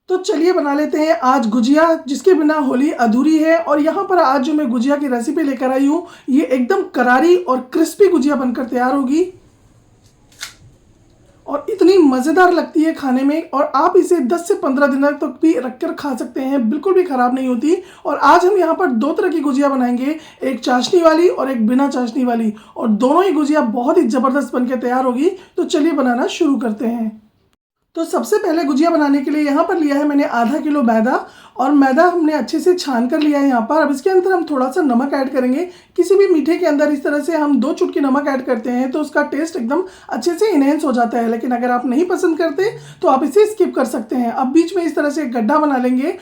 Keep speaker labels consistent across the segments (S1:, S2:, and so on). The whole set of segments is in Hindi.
S1: तो चलिए बना लेते हैं आज गुजिया, जिसके बिना होली अधूरी है। और यहाँ पर आज जो मैं गुजिया की रेसिपी लेकर आई हूँ, ये एकदम करारी और क्रिस्पी गुजिया बनकर तैयार होगी और इतनी मज़ेदार लगती है खाने में। और आप इसे 10 से 15 दिन तक भी रखकर खा सकते हैं, बिल्कुल भी ख़राब नहीं होती। और आज हम यहाँ पर दो तरह की गुजिया बनाएंगे, एक चाशनी वाली और एक बिना चाशनी वाली, और दोनों ही गुजिया बहुत ही ज़बरदस्त बनकर तैयार होगी। तो चलिए बनाना शुरू करते हैं। तो सबसे पहले गुजिया बनाने के लिए यहाँ पर लिया है मैंने आधा किलो मैदा, और मैदा हमने अच्छे से छान कर लिया है यहाँ पर। अब इसके अंदर हम थोड़ा सा नमक ऐड करेंगे। किसी भी मीठे के अंदर इस तरह से हम 2 चुटकी नमक ऐड करते हैं तो उसका टेस्ट एकदम अच्छे से इनहेंस हो जाता है। लेकिन अगर आप नहीं पसंद करते तो आप इसे स्किप कर सकते हैं। अब बीच में इस तरह से एक गड्ढा बना लेंगे।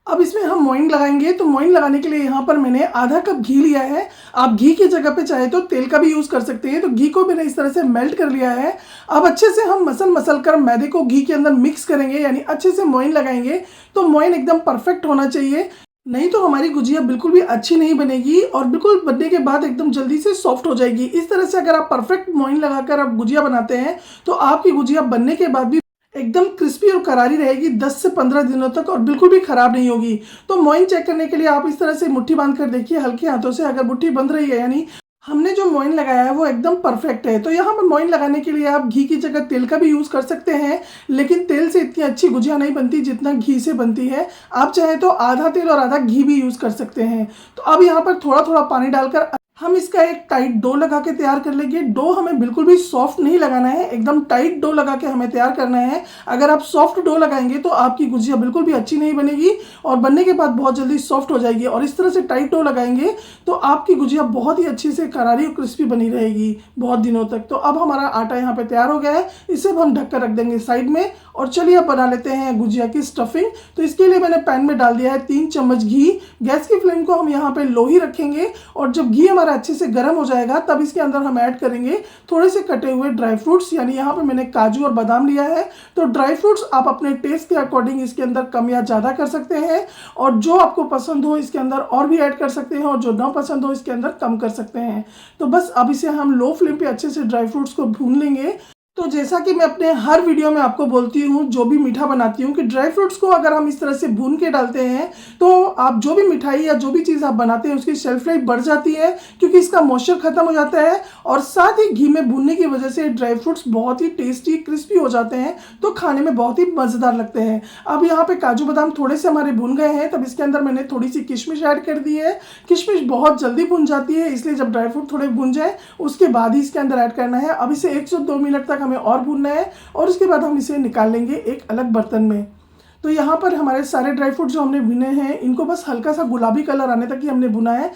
S1: अब इसमें हम मोइन लगाएंगे। तो मोइन लगाने के लिए यहाँ पर मैंने आधा कप घी लिया है। आप घी की जगह पे चाहे तो तेल का भी यूज़ कर सकते हैं। तो घी को मैंने इस तरह से मेल्ट कर लिया है। अब अच्छे से हम मसल कर मैदे को घी के अंदर मिक्स करेंगे, यानी अच्छे से मोइन लगाएंगे। तो मोइन एकदम परफेक्ट होना चाहिए, नहीं तो हमारी गुजिया बिल्कुल भी अच्छी नहीं बनेगी और बिल्कुल बनने के बाद एकदम जल्दी से सॉफ्ट हो जाएगी। इस तरह से अगर आप परफेक्ट मोइन लगाकर आप गुजिया बनाते हैं तो आपकी गुजिया बनने के बाद भी एकदम क्रिस्पी और करारी रहेगी 10 से 15 दिनों तक, और बिल्कुल भी खराब नहीं होगी। तो मोइन चेक करने के लिए आप इस तरह से मुट्ठी बांध कर देखिए हल्के हाथों से। अगर मुट्ठी बंध रही है यानी हमने जो मोइन लगाया है वो एकदम परफेक्ट है। तो यहाँ पर मोइन लगाने के लिए आप घी की जगह तेल का भी यूज़ कर सकते हैं, लेकिन तेल से इतनी अच्छी गुजिया नहीं बनती जितना घी से बनती है। आप चाहे तो आधा तेल और आधा घी भी यूज़ कर सकते हैं। तो अब यहाँ पर थोड़ा थोड़ा पानी डालकर हम इसका एक टाइट डो लगा के तैयार कर लेंगे। डो हमें बिल्कुल भी सॉफ्ट नहीं लगाना है, एकदम टाइट डो लगा के हमें तैयार करना है। अगर आप सॉफ्ट डो लगाएंगे तो आपकी गुजिया बिल्कुल भी अच्छी नहीं बनेगी और बनने के बाद बहुत जल्दी सॉफ्ट हो जाएगी। और इस तरह से टाइट डो लगाएंगे तो आपकी गुजिया बहुत ही अच्छी से करारी और क्रिस्पी बनी रहेगी बहुत दिनों तक। तो अब हमारा आटा यहाँ पे तैयार हो गया है, इसे हम ढककर रख देंगे साइड में। और चलिए अब बना लेते हैं गुजिया की स्टफिंग। तो इसके लिए मैंने पैन में डाल दिया है 3 चम्मच घी। गैस की फ्लेम को हम यहाँ पे लो ही रखेंगे, और जब घी हमारा अच्छे से गर्म हो जाएगा तब इसके अंदर हम ऐड करेंगे थोड़े से कटे हुए ड्राई फ्रूट्स, यानी यहाँ पे मैंने काजू और बादाम लिया है। तो ड्राई फ्रूट्स आप अपने टेस्ट के अकॉर्डिंग इसके अंदर कम या ज़्यादा कर सकते हैं, और जो आपको पसंद हो इसके अंदर और भी ऐड कर सकते हैं, और जो ना पसंद हो इसके अंदर कम कर सकते हैं। तो बस अब इसे हम लो फ्लेम पे अच्छे से ड्राई फ्रूट्स को भून लेंगे। तो जैसा कि मैं अपने हर वीडियो में आपको बोलती हूँ, जो भी मीठा बनाती हूँ, कि ड्राई फ्रूट्स को अगर हम इस तरह से भून के डालते हैं तो आप जो भी मिठाई या जो भी चीज़ आप बनाते हैं उसकी शेल्फ लाइफ बढ़ जाती है, क्योंकि इसका मॉइस्चर खत्म हो जाता है। और साथ ही घी में भूनने की वजह से ड्राई फ्रूट्स बहुत ही टेस्टी क्रिस्पी हो जाते हैं, तो खाने में बहुत ही मज़ेदार लगते हैं। अब यहाँ पे काजू बादाम थोड़े से हमारे भून गए हैं, तब इसके अंदर मैंने थोड़ी सी किशमिश ऐड कर दी है। किशमिश बहुत जल्दी भून जाती है, इसलिए जब ड्राई फ्रूट थोड़े भून जाए उसके बाद ही इसके अंदर ऐड करना है। अब इसे 1 से 2 मिनट तक हमें और भूनना है, और उसके बाद हम इसे निकाल लेंगे एक अलग बर्तन में। तो यहाँ पर हमारे सारे ड्राई फ्रूट जो हमने भुने हैं इनको बस हल्का सा गुलाबी कलर आने तक ही हमने भुना है।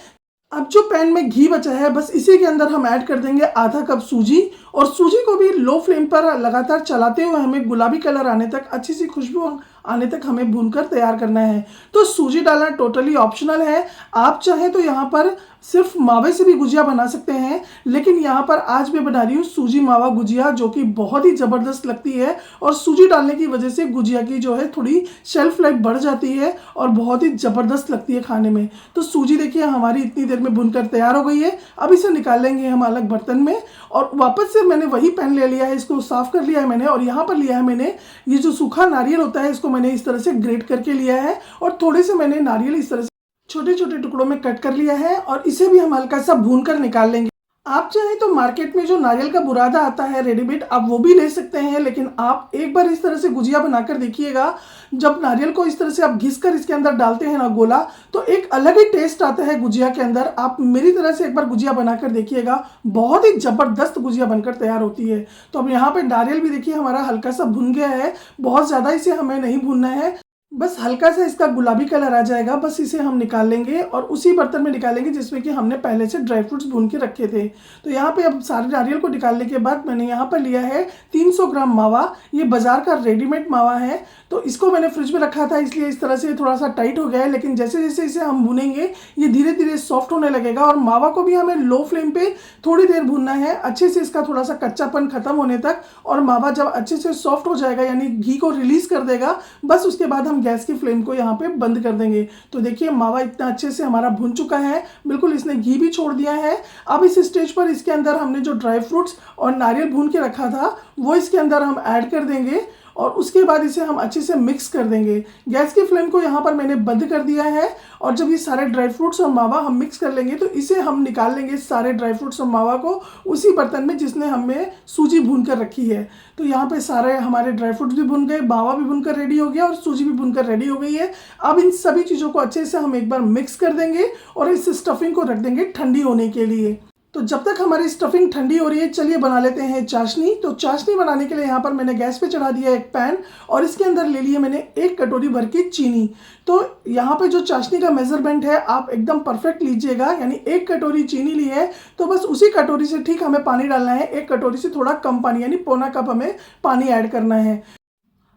S1: अब जो पैन में घी बचा है बस इसी के अंदर हम ऐड कर देंगे आधा कप सूजी, और सूजी को भी लो फ्लेम पर लगातार चलाते हुए हमें गुलाबी कलर आने तक, अच्छी सी खुशबू आने तक हमें भूनकर तैयार करना है। तो सूजी डालना टोटली ऑप्शनल है। आप चाहें तो यहाँ पर सिर्फ मावे से भी गुजिया बना सकते हैं, लेकिन यहाँ पर आज मैं बना रही हूँ सूजी मावा गुजिया, जो कि बहुत ही ज़बरदस्त लगती है। और सूजी डालने की वजह से गुजिया की जो है थोड़ी शेल्फ लाइफ बढ़ जाती है और बहुत ही ज़बरदस्त लगती है खाने में। तो सूजी देखिए हमारी इतनी देर में भुनकर तैयार हो गई है। अब इसे निकाल लेंगे हम अलग बर्तन में, और वापस से मैंने वही पैन ले लिया है, इसको साफ़ कर लिया है मैंने। और यहाँ पर लिया है मैंने ये जो सूखा नारियल होता है, इसको मैंने इस तरह से ग्रेट करके लिया है, और थोड़े से मैंने नारियल इस तरह से छोटे छोटे टुकड़ों में कट कर लिया है, और इसे भी हम हल्का सा भून कर निकाल लेंगे। आप चाहें तो मार्केट में जो नारियल का बुरादा आता है रेडीमेड, आप वो भी ले सकते हैं, लेकिन आप एक बार इस तरह से गुजिया बनाकर देखिएगा। जब नारियल को इस तरह से आप घिस कर इसके अंदर डालते हैं ना गोला, तो एक अलग ही टेस्ट आता है गुजिया के अंदर। आप मेरी तरह से एक बार गुजिया बनाकर देखिएगा, बहुत ही ज़बरदस्त गुजिया बनकर तैयार होती है। तो अब यहाँ पे नारियल भी देखिए हमारा हल्का सा भुन गया है, बहुत ज़्यादा इसे हमें नहीं भूनना है, बस हल्का सा इसका गुलाबी कलर आ जाएगा, बस इसे हम निकाल लेंगे और उसी बर्तन में निकालेंगे जिसमें कि हमने पहले से ड्राई फ्रूट्स भून के रखे थे। तो यहाँ पे अब सारे नारियल को निकालने के बाद मैंने यहाँ पर लिया है 300 ग्राम मावा। ये बाजार का रेडीमेड मावा है, तो इसको मैंने फ्रिज में रखा था, इसलिए इस तरह से थोड़ा सा टाइट हो गया है। लेकिन जैसे जैसे इसे हम भूनेंगे ये धीरे धीरे सॉफ्ट होने लगेगा, और मावा को भी हमें लो फ्लेम पे थोड़ी देर भूनना है, अच्छे से इसका थोड़ा सा कच्चापन खत्म होने तक। और मावा जब अच्छे से सॉफ्ट हो जाएगा यानी घी को रिलीज कर देगा, बस उसके बाद हम गैस की फ्लेम को यहाँ पे बंद कर देंगे। तो देखिए मावा इतना अच्छे से हमारा भुन चुका है, बिल्कुल इसने घी भी छोड़ दिया है। अब इस स्टेज पर इसके अंदर हमने जो ड्राई फ्रूट्स और नारियल भून के रखा था वो इसके अंदर हम ऐड कर देंगे, और उसके बाद इसे हम अच्छे से मिक्स कर देंगे। गैस की फ्लेम को यहाँ पर मैंने बंद कर दिया है और जब ये सारे ड्राई फ्रूट्स और मावा हम मिक्स कर लेंगे तो इसे हम निकाल लेंगे सारे ड्राई फ्रूट्स और मावा को उसी बर्तन में जिसने हमें सूजी भून कर रखी है। तो यहाँ पे सारे हमारे ड्राई फ्रूट्स भी भुन गए, मावा भी भुनकर रेडी हो गया और सूजी भी भुनकर रेडी हो गई है। अब इन सभी चीज़ों को अच्छे से हम एक बार मिक्स कर देंगे और इस स्टफिंग को रख देंगे ठंडी होने के लिए। तो जब तक हमारी स्टफिंग ठंडी हो रही है चलिए बना लेते हैं चाशनी। तो चाशनी बनाने के लिए यहाँ पर मैंने गैस पे चढ़ा दिया एक पैन और इसके अंदर ले लिए मैंने 1 कटोरी भर की चीनी। तो यहाँ पे जो चाशनी का मेजरमेंट है आप एकदम परफेक्ट लीजिएगा, यानी 1 कटोरी चीनी ली है तो बस उसी कटोरी से ठीक हमें पानी डालना है। 1 कटोरी से थोड़ा कम पानी यानी पौना कप हमें पानी ऐड करना है।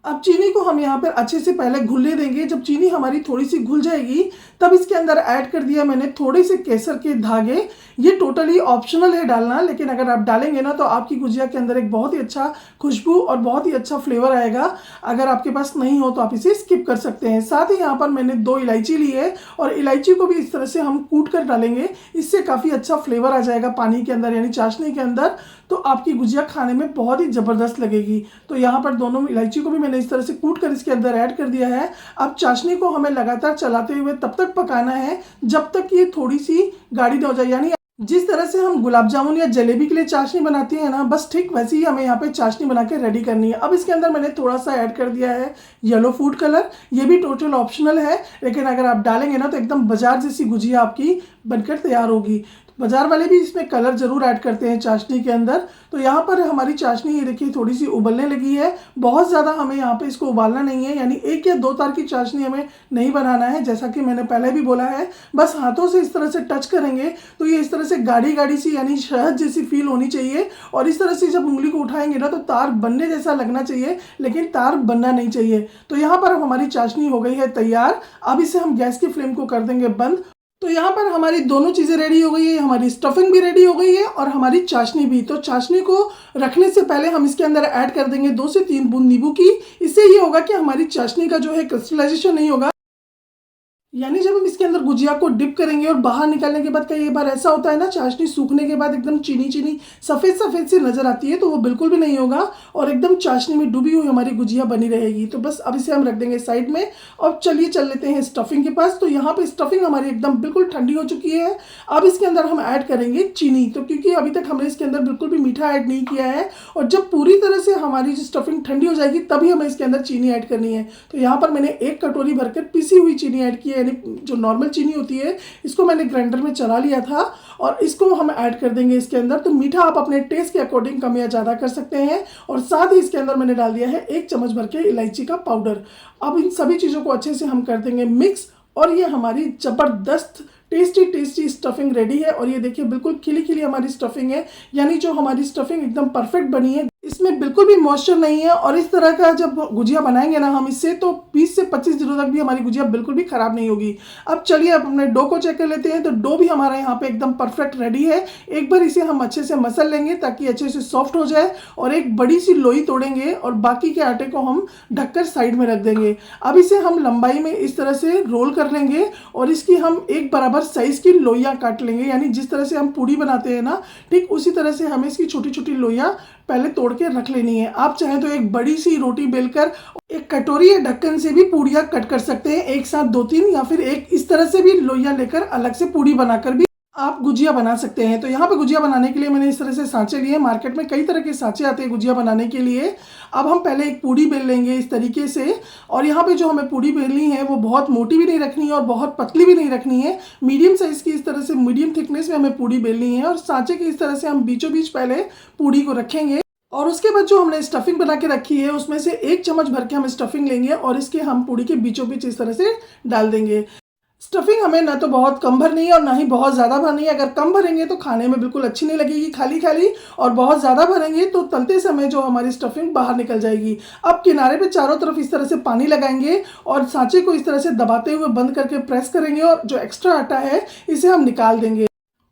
S1: अब चीनी को हम यहाँ पर अच्छे से पहले घुलने देंगे। जब चीनी हमारी थोड़ी सी घुल जाएगी तब इसके अंदर ऐड कर दिया मैंने थोड़े से केसर के धागे। ये टोटली ऑप्शनल है डालना, लेकिन अगर आप डालेंगे ना तो आपकी गुजिया के अंदर एक बहुत ही अच्छा खुशबू और बहुत ही अच्छा फ्लेवर आएगा। अगर आपके पास नहीं हो तो आप इसे स्किप कर सकते हैं। साथ ही यहाँ पर मैंने 2 इलायची ली है और इलायची को भी इस तरह से हम कूट कर डालेंगे, इससे काफ़ी अच्छा फ्लेवर आ जाएगा पानी के अंदर यानी चाशनी के अंदर, तो आपकी गुजिया खाने में बहुत ही ज़बरदस्त लगेगी। तो यहाँ पर दोनों इलायची को भी मैंने इस तरह से कूट कर इसके अंदर ऐड कर दिया है। अब चाशनी को हमें लगातार चलाते हुए तब तक पकाना है जब तक ये थोड़ी सी गाढ़ी न हो जाए, यानी जिस तरह से हम गुलाब जामुन या जलेबी के लिए चाशनी बनाते हैं ना, बस ठीक वैसे ही हमें यहाँ पे चाशनी बना के रेडी करनी है। अब इसके अंदर मैंने थोड़ा सा ऐड कर दिया है येलो फूड कलर। ये भी टोटल ऑप्शनल है, लेकिन अगर आप डालेंगे ना तो एकदम बाजार जैसी गुजिया आपकी बनकर तैयार होगी। बाजार वाले भी इसमें कलर जरूर ऐड करते हैं चाशनी के अंदर। तो यहाँ पर हमारी चाशनी ये देखिए थोड़ी सी उबलने लगी है। बहुत ज़्यादा हमें यहाँ पे इसको उबालना नहीं है, यानी 1 या 2 तार की चाशनी हमें नहीं बनाना है। जैसा कि मैंने पहले भी बोला है, बस हाथों से इस तरह से टच करेंगे तो ये इस तरह से गाढ़ी गाढ़ी सी यानी शहद जैसी फील होनी चाहिए। और इस तरह से जब उंगली को उठाएंगे ना तो तार बनने जैसा लगना चाहिए, लेकिन तार बनना नहीं चाहिए। तो यहाँ पर हमारी चाशनी हो गई है तैयार। अब इसे हम गैस की फ्लेम को कर देंगे बंद। तो यहाँ पर हमारी दोनों चीज़ें रेडी हो गई है, हमारी स्टफिंग भी रेडी हो गई है और हमारी चाशनी भी। तो चाशनी को रखने से पहले हम इसके अंदर ऐड कर देंगे 2 से 3 बूंद नींबू की। इससे ये होगा कि हमारी चाशनी का जो है क्रिस्टलाइजेशन नहीं होगा, यानी जब हम इसके अंदर गुजिया को डिप करेंगे और बाहर निकालने के बाद कई बार ऐसा होता है ना, चाशनी सूखने के बाद एकदम चीनी चीनी सफ़ेद सफ़ेद सी नज़र आती है, तो वो बिल्कुल भी नहीं होगा और एकदम चाशनी में डूबी हुई हमारी गुजिया बनी रहेगी। तो बस अब इसे हम रख देंगे साइड में और चलिए चल लेते हैं स्टफिंग के पास। तो यहाँ पे स्टफिंग हमारी एकदम बिल्कुल ठंडी हो चुकी है। अब इसके अंदर हम ऐड करेंगे चीनी। तो क्योंकि अभी तक हमने इसके अंदर बिल्कुल भी मीठा ऐड नहीं किया है और जब पूरी तरह से हमारी स्टफिंग ठंडी हो जाएगी तभी हमें इसके अंदर चीनी ऐड करनी है। तो यहाँ पर मैंने 1 कटोरी भरकर पिसी हुई चीनी ऐड की है, यानी जो नॉर्मल चीनी होती है इसको मैंने ग्राइंडर में चला लिया था और इसको हम ऐड कर देंगे इसके अंदर। तो मीठा आप अपने टेस्ट के अकॉर्डिंग कम या ज़्यादा कर सकते हैं। और साथ ही इसके अंदर मैंने डाल दिया है 1 चम्मच भर के इलायची का पाउडर। अब इन सभी चीज़ों को अच्छे से हम कर देंगे मिक्स और ये हमारी ज़बरदस्त टेस्टी टेस्टी स्टफिंग रेडी है। और ये देखिए बिल्कुल खिली खिली हमारी स्टफिंग है, यानी जो हमारी स्टफिंग एकदम परफेक्ट बनी है, इसमें बिल्कुल भी मॉइस्चर नहीं है। और इस तरह का जब गुजिया बनाएंगे ना हम इससे, तो 20 से 25 दिनों तक भी हमारी गुजिया बिल्कुल भी खराब नहीं होगी। अब चलिए अब अपने डो को चेक कर लेते हैं। तो डो भी हमारा यहाँ पे एकदम परफेक्ट रेडी है। एक बार इसे हम अच्छे से मसल लेंगे ताकि अच्छे से सॉफ्ट हो जाए और एक बड़ी सी लोई तोड़ेंगे और बाकी के आटे को हम ढककर साइड में रख देंगे। अब इसे हम लंबाई में इस तरह से रोल कर लेंगे और इसकी हम एक बराबर साइज की लोइयां काट लेंगे, यानी जिस तरह से हम पूड़ी बनाते हैं ना, ठीक उसी तरह से हमें इसकी छोटी छोटी लोइयां पहले तोड़ के रख लेनी है। आप चाहें तो एक बड़ी सी रोटी बेलकर एक कटोरी या ढक्कन से भी पूड़ियाँ कट कर सकते हैं, एक साथ 2-3, या फिर एक इस तरह से भी लोइयां लेकर अलग से पूड़ी बनाकर भी आप गुजिया बना सकते हैं। तो यहाँ पे गुजिया बनाने के लिए मैंने इस तरह से सांचे लिए। मार्केट में कई तरह के सांचे आते हैं गुजिया बनाने के लिए। अब हम पहले एक पूड़ी बेल लेंगे इस तरीके से, और यहाँ पे जो हमें पूड़ी बेलनी है वो बहुत मोटी भी नहीं रखनी है और बहुत पतली भी नहीं रखनी है, मीडियम साइज़ की इस तरह से मीडियम थिकनेस में हमें पूड़ी बेलनी है। और सांचे की इस तरह से हम बीचों बीच पहले पूड़ी को रखेंगे और उसके बाद जो हमने स्टफिंग बना के रखी है उसमें से 1 चम्मच भर के हम स्टफिंग लेंगे और इसके हम पूड़ी के बीचों बीच इस तरह से डाल देंगे। स्टफिंग हमें ना तो बहुत कम भरनी है और ना ही बहुत ज़्यादा भरनी है। अगर कम भरेंगे तो खाने में बिल्कुल अच्छी नहीं लगेगी खाली खाली, और बहुत ज़्यादा भरेंगे तो तलते समय जो हमारी स्टफिंग बाहर निकल जाएगी। अब किनारे पे चारों तरफ इस तरह से पानी लगाएंगे और सांचे को इस तरह से दबाते हुए बंद करके प्रेस करेंगे और जो एक्स्ट्रा आटा है इसे हम निकाल देंगे।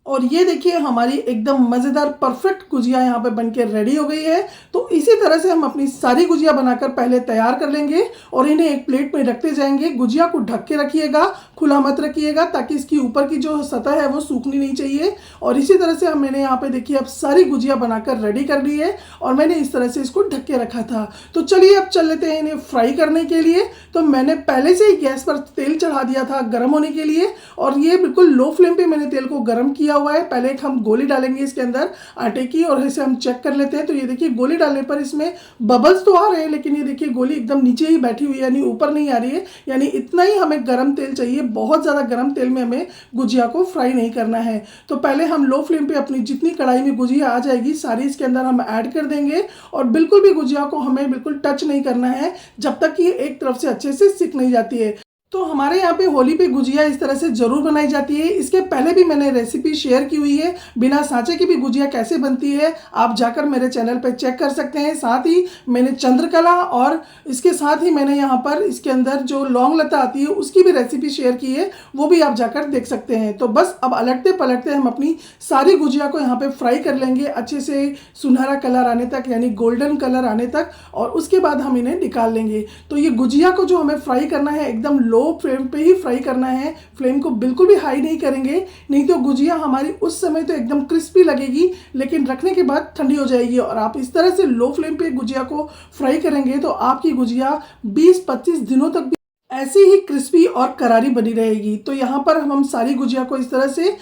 S1: और ये देखिए हमारी एकदम मज़ेदार परफेक्ट गुजिया यहाँ पे बनके रेडी हो गई है। तो इसी तरह से हम अपनी सारी गुजिया बनाकर पहले तैयार कर लेंगे और इन्हें एक प्लेट में रखते जाएंगे। गुजिया को ढक के रखिएगा, खुला मत रखिएगा, ताकि इसकी ऊपर की जो सतह है वो सूखनी नहीं चाहिए। और इसी तरह से मैंने यहाँ पे देखिए अब सारी गुजिया बनाकर रेडी कर ली है और मैंने इस तरह से इसको ढक के रखा था। तो चलिए अब चल लेते हैं इन्हें फ्राई करने के लिए। तो मैंने पहले से ही गैस पर तेल चढ़ा दिया था गर्म होने के लिए और ये बिल्कुल लो फ्लेम पे मैंने तेल को गर्म किया हुआ है। पहले एक हम गोली डालेंगे इसके अंदर आटे की और इसे हम चेक कर लेते हैं। तो ये देखिए गोली डालने पर इसमें बबल्स तो आ रहे हैं, लेकिन ये देखिए गोली एकदम नीचे ही बैठी हुई है, यानी ऊपर नहीं आ रही है। यानी इतना ही हमें गर्म तेल चाहिए, बहुत ज़्यादा गर्म तेल में हमें गुजिया को फ्राई नहीं करना है। तो पहले हम लो फ्लेम पे अपनी जितनी कढ़ाई में गुजिया आ जाएगी सारी इसके अंदर हम ऐड कर देंगे और बिल्कुल भी गुजिया को हमें बिल्कुल टच नहीं करना है जब तक कि ये एक तरफ से अच्छे से सिक नहीं जाती है। तो हमारे यहाँ पे होली पे गुजिया इस तरह से ज़रूर बनाई जाती है। इसके पहले भी मैंने रेसिपी शेयर की हुई है, बिना सांचे की भी गुजिया कैसे बनती है आप जाकर मेरे चैनल पे चेक कर सकते हैं। साथ ही मैंने चंद्रकला और इसके साथ ही मैंने यहाँ पर इसके अंदर जो लौंग लता आती है उसकी भी रेसिपी शेयर की है, वो भी आप जाकर देख सकते हैं। तो बस अब अलटते पलटते हम अपनी सारी गुजिया को यहाँ पर फ्राई कर लेंगे अच्छे से सुनहरा कलर आने तक, यानी गोल्डन कलर आने तक, और उसके बाद हम इन्हें निकाल लेंगे। तो ये गुजिया को जो हमें फ्राई करना है एकदम लो फ्लेम पे ही फ्राई करना है, फ्लेम को बिल्कुल भी हाई नहीं करेंगे, नहीं तो गुजिया हमारी उस समय तो एकदम क्रिस्पी लगेगी लेकिन रखने के बाद ठंडी हो जाएगी। और आप इस तरह से लो फ्लेम पे गुजिया को फ्राई करेंगे तो आपकी गुजिया 20-25 दिनों तक भी ऐसी ही क्रिस्पी और करारी बनी रहेगी। तो यहाँ पर हम सारी गुजिया को इस तरह से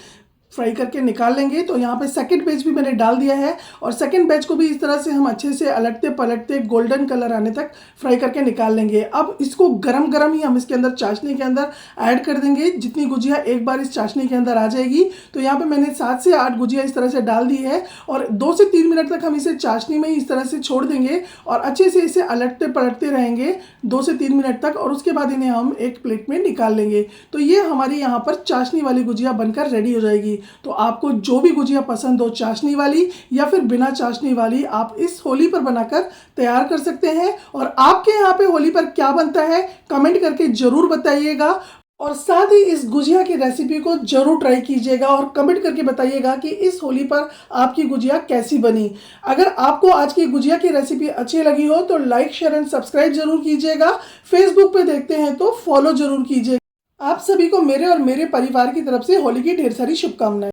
S1: फ्राई करके निकाल लेंगे। तो यहाँ पे सेकंड बैच भी मैंने डाल दिया है और सेकंड बैच को भी इस तरह से हम अच्छे से अलटते पलटते गोल्डन कलर आने तक फ्राई करके निकाल लेंगे। अब इसको गरम गरम ही हम इसके अंदर चाशनी के अंदर ऐड कर देंगे। जितनी गुजिया एक बार इस चाशनी के अंदर आ जाएगी, तो यहाँ पे मैंने 7 से 8 गुजिया इस तरह से डाल दी है और 2 से 3 मिनट तक हम इसे चाशनी में ही इस तरह से छोड़ देंगे और अच्छे से इसे अलटते पलटते रहेंगे 2 से 3 मिनट तक, और उसके बाद इन्हें हम एक प्लेट में निकाल लेंगे। तो ये हमारी यहाँ पर चाशनी वाली गुजिया बनकर रेडी हो जाएगी। तो आपको जो भी गुजिया पसंद हो, चाशनी वाली या फिर बिना चाशनी वाली, आप इस होली पर बनाकर तैयार कर सकते हैं। और आपके यहाँ पे होली पर क्या बनता है कमेंट करके जरूर बताइएगा और साथ ही इस गुजिया की रेसिपी को जरूर ट्राई कीजिएगा और कमेंट करके बताइएगा कि इस होली पर आपकी गुजिया कैसी बनी। अगर आपको आज की गुजिया की रेसिपी अच्छी लगी हो तो लाइक शेयर एंड सब्सक्राइब जरूर कीजिएगा। फेसबुक पे देखते हैं तो फॉलो जरूर कीजिएगा। आप सभी को मेरे और मेरे परिवार की तरफ से होली की ढेर सारी शुभकामनाएं।